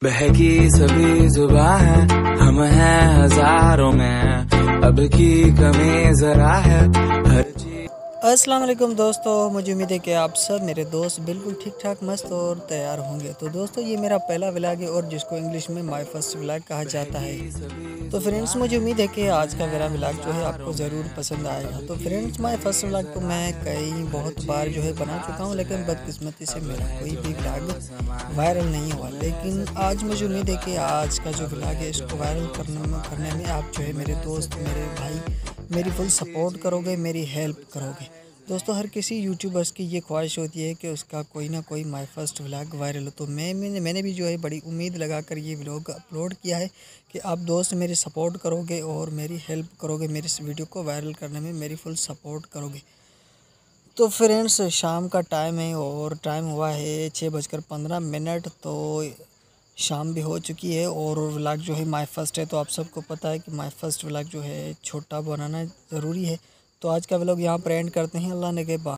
बहकी सभी जुबां है, हम हैं हजारों में, अब की कमी जरा है हर चीज। अस्सलाम वालेकुम दोस्तों, मुझे उम्मीद है कि आप सब मेरे दोस्त बिल्कुल ठीक ठाक मस्त और तैयार होंगे। तो दोस्तों ये मेरा पहला व्लॉग है और जिसको इंग्लिश में माय फर्स्ट व्लॉग कहा जाता है। तो फ्रेंड्स मुझे उम्मीद है कि आज का मेरा व्लॉग जो है आपको ज़रूर पसंद आएगा। तो फ्रेंड्स माय फर्स्ट व्लॉग तो मैं बहुत बार जो है बना चुका हूँ, लेकिन बदकिस्मती से मेरा कोई भी व्लॉग वायरल नहीं हुआ। लेकिन आज मुझे उम्मीद है कि आज का जो व्लॉग है इसको वायरल करने में आप जो है मेरे दोस्त, मेरे भाई मेरी फुल सपोर्ट करोगे, मेरी हेल्प करोगे। दोस्तों हर किसी यूट्यूबर्स की ये ख्वाहिश होती है कि उसका कोई ना कोई माय फर्स्ट व्लॉग वायरल हो। तो मैंने भी जो है बड़ी उम्मीद लगाकर ये व्लॉग अपलोड किया है कि आप दोस्त मेरी सपोर्ट करोगे और मेरी हेल्प करोगे, मेरी इस वीडियो को वायरल करने में मेरी फुल सपोर्ट करोगे। तो फ्रेंड्स शाम का टाइम है और टाइम हुआ है 6:15। तो शाम भी हो चुकी है और व्लॉग जो है माय फर्स्ट है, तो आप सबको पता है कि माय फर्स्ट व्लॉग जो है छोटा बनाना ज़रूरी है। तो आज का व्लॉग यहाँ पर एंड करते हैं। अल्लाह ने के बाद।